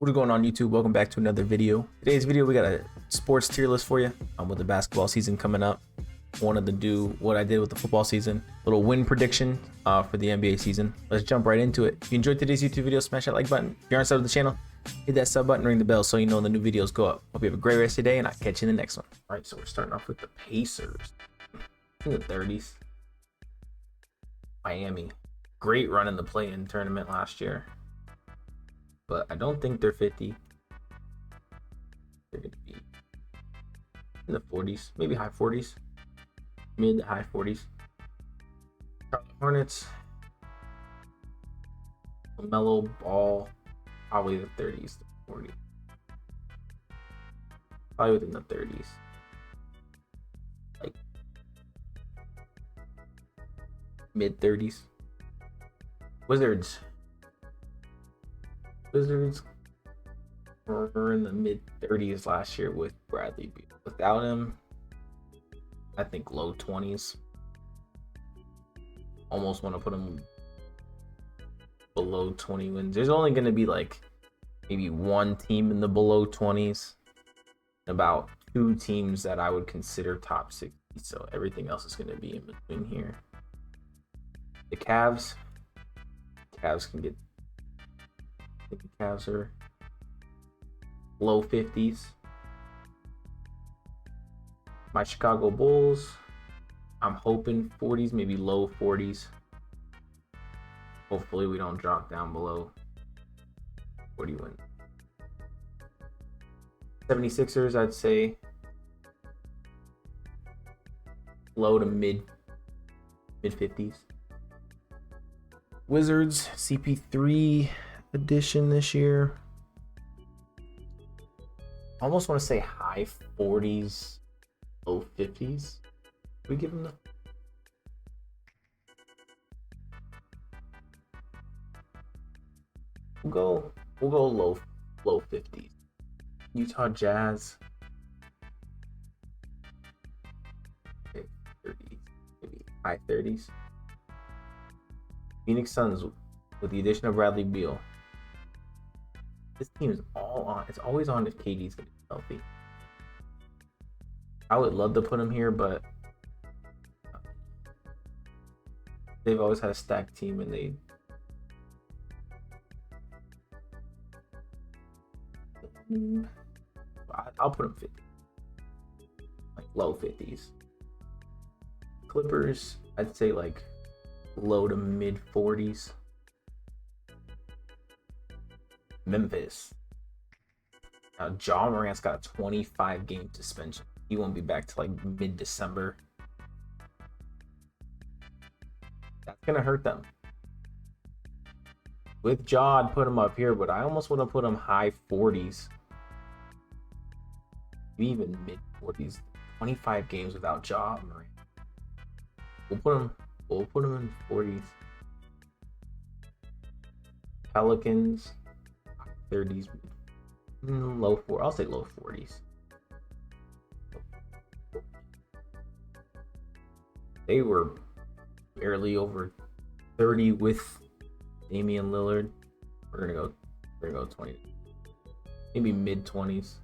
What is going on, YouTube? Welcome back to another video. Today's video, we got a sports tier list for you. With the basketball season coming up, wanted to do what I did with the football season, little win prediction for the NBA season. Let's jump right into it. If you enjoyed today's YouTube video, smash that like button. If you aren't subbed to the channel, hit that sub button, ring the bell so you know when the new videos go up. Hope you have a great rest of your day, and I'll catch you in the next one. All right, so we're starting off with the Pacers in the 30s. Miami, great run in the play-in tournament last year, but I don't think they're 50. They're going to be in the 40s, maybe high 40s, mid to high 40s. Charlotte Hornets, LaMelo Ball, probably the 30s to 40s. Probably within the 30s. Like mid 30s. Wizards were in the mid 30s last year with Bradley Beal. Without him, I think low 20s. Almost want to put him below 20 wins. There's only going to be like maybe one team in the below 20s, about two teams that I would consider top 60. So everything else is going to be in between here. The Cavs can get, I think the Cavs are low 50s. My Chicago Bulls, I'm hoping 40s, maybe low 40s. Hopefully we don't drop down below 40 wins. 76ers, I'd say low to mid 50s. Wizards, CP3 edition this year. I almost want to say high 40s, low 50s. We give them the we'll go low 50s. Utah Jazz, 30s, maybe high 30s. Phoenix Suns, with the addition of Bradley Beal, this team is all on. It's always on if KD's gonna be healthy. I would love to put him here, but they've always had a stacked team, and I'll put him 50, like low 50s. Clippers, I'd say like low to mid 40s. Memphis, now Ja Morant's got a 25 game suspension. He won't be back to like mid-December. That's gonna hurt them. With Ja, I'd put him up here, but I almost want to put him high 40s, even mid 40s. 25 games without Ja Morant. We'll put him in 40s. Pelicans, 30s, low 40s. I'll say low 40s. They were barely over 30 with Damian Lillard. We're gonna go 20, maybe mid 20s.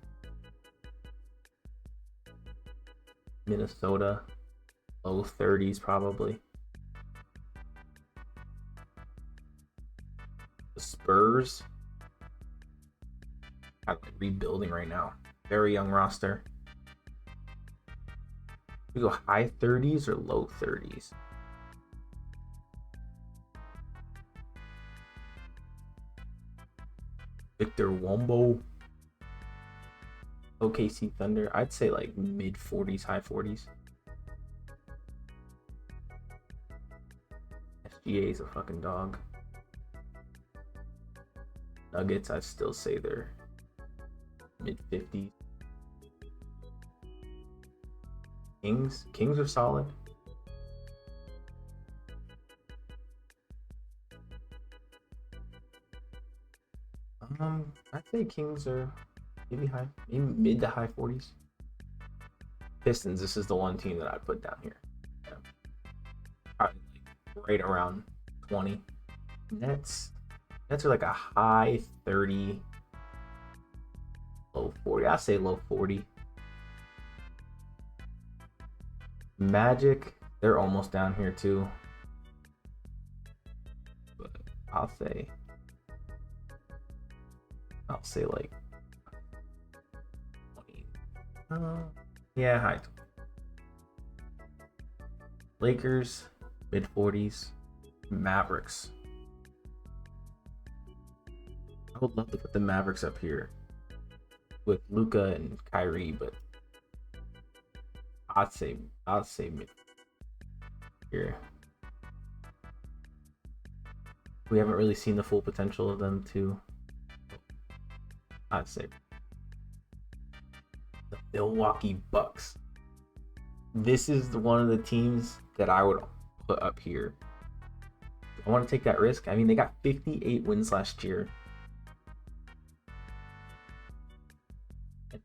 Minnesota, low 30s probably. The Spurs, kind of like rebuilding right now. Very young roster. We go high 30s or low 30s. Victor Wombo, OKC Thunder, I'd say like mid 40s, high 40s. SGA is a fucking dog. Nuggets, I'd still say they're mid 50s. Kings are solid. I'd say Kings are maybe mid to high 40s. Pistons, this is the one team that I put down here. Yeah. Probably like right around 20. Nets are like a high 30, low 40. I say low 40. Magic, they're almost down here too. But I'll say like 20. Yeah, high 20. Lakers, mid 40s. Mavericks. I would love to put the Mavericks up here with Luka and Kyrie, but I'd say mid here. We haven't really seen the full potential of them too. I'd say the Milwaukee Bucks. This is one of the teams that I would put up here. I want to take that risk. I mean, they got 58 wins last year.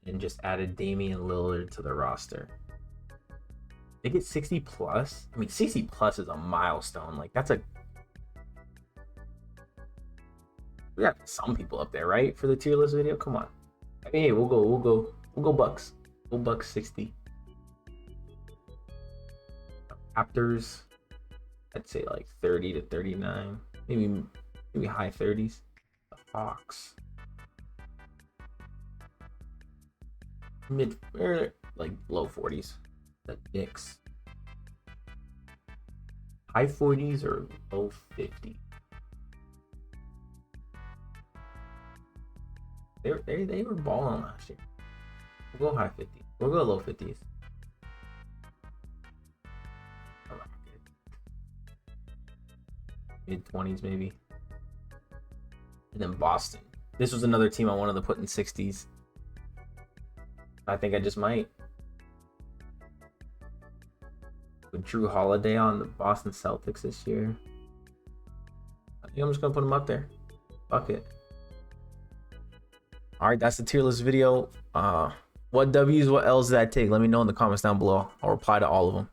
And just added Damian Lillard to the roster. They get 60 plus. I mean, 60 plus is a milestone. Like, that's a... We got some people up there, right? For the tier list video? Come on. I mean, hey, we'll go Bucks. We'll Bucks 60. Raptors, I'd say like 30 to 39. Maybe high 30s. The Hawks. Like low 40s. The Knicks. High 40s or low 50. They were balling last year. We'll go high 50. We'll go low 50s. Mid 20s maybe. And then Boston. This was another team I wanted to put in 60s. I think I just might. With Drew Holiday on the Boston Celtics this year. I think I'm just gonna put him up there. Fuck it. Alright, that's the tier list video. What W's, what L's did I take? Let me know in the comments down below. I'll reply to all of them.